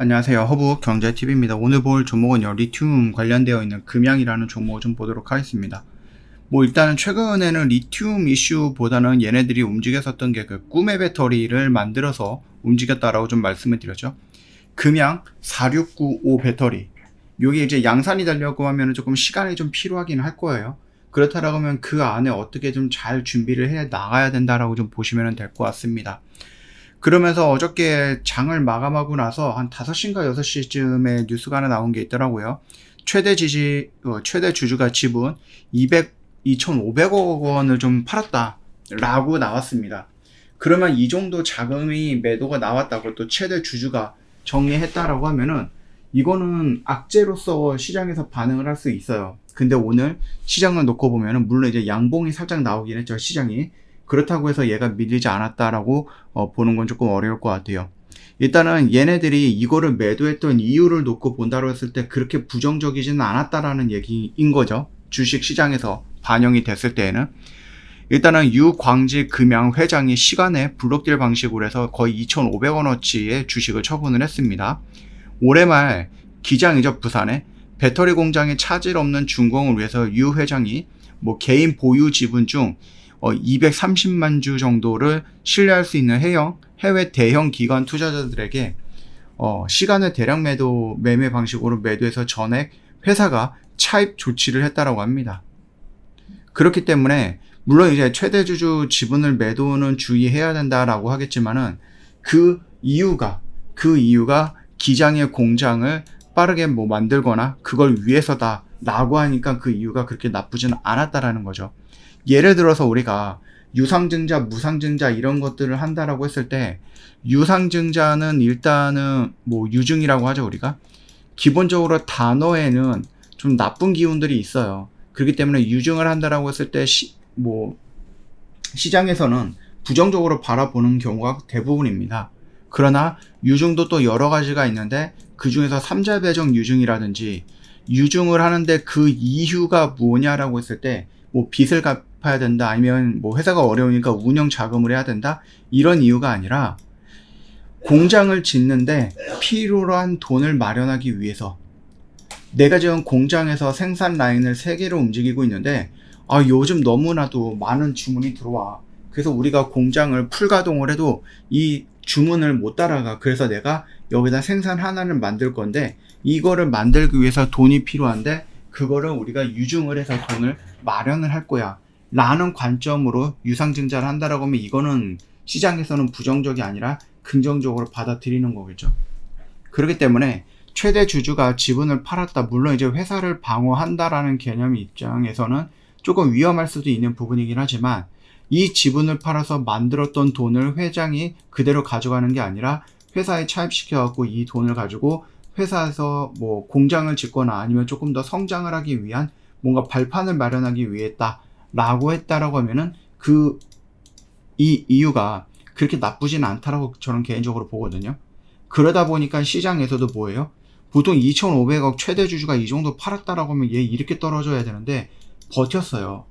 안녕하세요. 허브경제TV입니다. 오늘 볼 종목은요, 리튬 관련되어 있는 금양이라는 종목을 좀 보도록 하겠습니다. 일단은 최근에는 리튬 이슈보다는 얘네들이 움직였었던 게 그 꿈의 배터리를 만들어서 움직였다라고 좀 말씀을 드렸죠. 금양 4695 배터리. 요게 이제 양산이 되려고 하면 조금 시간이 좀 필요하긴 할 거예요. 그렇다라고 하면 그 안에 어떻게 좀 잘 준비를 해 나가야 된다라고 좀 보시면 될 것 같습니다. 그러면서 어저께 장을 마감하고 나서 한 5시인가 6시쯤에 뉴스가 하나 나온 게 있더라고요. 최대 주주가 지분 2,500억 원을 좀 팔았다라고 나왔습니다. 그러면 이 정도 자금이 매도가 나왔다고 또 최대 주주가 정리했다라고 하면은 이거는 악재로서 시장에서 반응을 할 수 있어요. 근데 오늘 시장을 놓고 보면은 물론 이제 양봉이 살짝 나오긴 했죠, 시장이. 그렇다고 해서 얘가 밀리지 않았다라고 보는 건 조금 어려울 것 같아요. 일단은 얘네들이 이거를 매도했던 이유를 놓고 본다고 했을 때 그렇게 부정적이지는 않았다라는 얘기인 거죠. 주식 시장에서 반영이 됐을 때에는. 일단은 유광지 금양 회장이 시간에 블록딜 방식으로 해서 거의 2,500원어치의 주식을 처분을 했습니다. 올해 말 기장이죠, 부산에. 배터리 공장에 차질 없는 준공을 위해서 유 회장이 개인 보유 지분 중 230만 주 정도를 신뢰할 수 있는 해외 대형 기관 투자자들에게 시간을 대량 매매 방식으로 매도해서 전액 회사가 차입 조치를 했다라고 합니다. 그렇기 때문에 물론 이제 최대 주주 지분을 매도는 주의해야 된다라고 하겠지만은 그 이유가 기장의 공장을 빠르게 만들거나 그걸 위해서다라고 하니까 그 이유가 그렇게 나쁘지는 않았다라는 거죠. 예를 들어서 우리가 유상증자, 무상증자 이런 것들을 한다라고 했을 때 유상증자는 일단은 유증이라고 하죠, 우리가. 기본적으로 단어에는 좀 나쁜 기운들이 있어요. 그렇기 때문에 유증을 한다라고 했을 때 시장에서는 부정적으로 바라보는 경우가 대부분입니다. 그러나 유증도 또 여러 가지가 있는데 그 중에서 삼자 배정 유증이라든지 유증을 하는데 그 이유가 뭐냐라고 했을 때 빚을 갚아야 된다, 아니면 회사가 어려우니까 운영 자금을 해야 된다, 이런 이유가 아니라 공장을 짓는데 필요로 한 돈을 마련하기 위해서. 내가 지금 공장에서 생산 라인을 3개로 움직이고 있는데 요즘 너무나도 많은 주문이 들어와. 그래서 우리가 공장을 풀가동을 해도 이 주문을 못 따라가. 그래서 내가 여기다 생산 하나를 만들 건데 이거를 만들기 위해서 돈이 필요한데 그거를 우리가 유증을 해서 돈을 마련을 할 거야 라는 관점으로 유상증자를 한다라고 하면 이거는 시장에서는 부정적이 아니라 긍정적으로 받아들이는 거겠죠. 그렇기 때문에 최대 주주가 지분을 팔았다, 물론 이제 회사를 방어한다라는 개념의 입장에서는 조금 위험할 수도 있는 부분이긴 하지만 이 지분을 팔아서 만들었던 돈을 회장이 그대로 가져가는 게 아니라 회사에 차입시켜갖고 이 돈을 가지고 회사에서 공장을 짓거나 아니면 조금 더 성장을 하기 위한 뭔가 발판을 마련하기 위해 했다라고 했다라고 하면은 이 이유가 그렇게 나쁘진 않다라고 저는 개인적으로 보거든요. 그러다 보니까 시장에서도 보통 2,500억 최대 주주가 이 정도 팔았다라고 하면 얘 이렇게 떨어져야 되는데 버텼어요.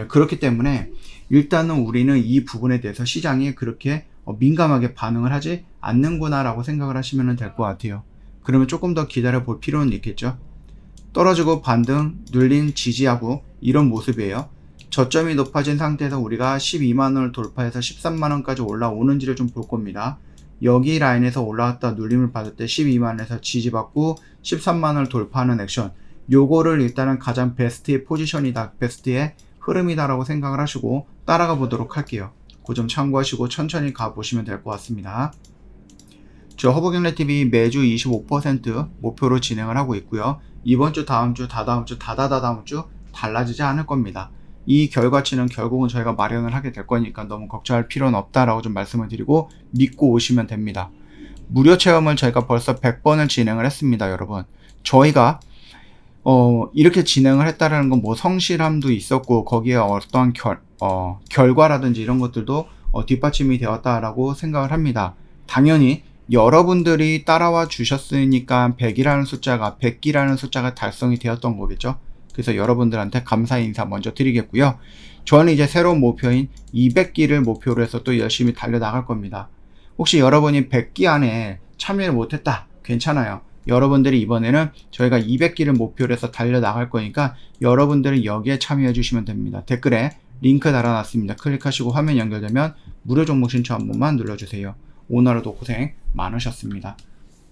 그렇기 때문에 일단은 우리는 이 부분에 대해서 시장이 그렇게 민감하게 반응을 하지 않는구나 라고 생각을 하시면 될 것 같아요. 그러면 조금 더 기다려 볼 필요는 있겠죠. 떨어지고 반등, 눌린, 지지하고 이런 모습이에요. 저점이 높아진 상태에서 우리가 12만원을 돌파해서 13만원까지 올라오는지를 좀 볼 겁니다. 여기 라인에서 올라왔다 눌림을 받을 때 12만원에서 지지받고 13만원을 돌파하는 액션, 요거를 일단은 가장 베스트의 포지션이다, 베스트의 흐름이다 라고 생각을 하시고 따라가 보도록 할게요. 그 점 참고하시고 천천히 가보시면 될 것 같습니다. 저 허브경제TV 매주 25% 목표로 진행을 하고 있고요. 이번 주, 다음 주, 다다음 주, 다다다다음 주 달라지지 않을 겁니다. 이 결과치는 결국은 저희가 마련을 하게 될 거니까 너무 걱정할 필요는 없다라고 좀 말씀을 드리고 믿고 오시면 됩니다. 무료 체험을 저희가 벌써 100번을 진행을 했습니다, 여러분. 저희가 이렇게 진행을 했다라는 건 성실함도 있었고 거기에 어떠한 결과라든지 이런 것들도 뒷받침이 되었다라고 생각을 합니다. 당연히 여러분들이 따라와 주셨으니까 100이라는 숫자가 달성이 되었던 거겠죠. 그래서 여러분들한테 감사의 인사 먼저 드리겠고요. 저는 이제 새로운 목표인 200기를 목표로 해서 또 열심히 달려나갈 겁니다. 혹시 여러분이 100기 안에 참여를 못했다, 괜찮아요. 여러분들이 이번에는 저희가 200기를 목표로 해서 달려나갈 거니까 여러분들은 여기에 참여해 주시면 됩니다. 댓글에 링크 달아놨습니다. 클릭하시고 화면 연결되면 무료 종목 신청 한 번만 눌러주세요. 오늘 하루도 고생 많으셨습니다.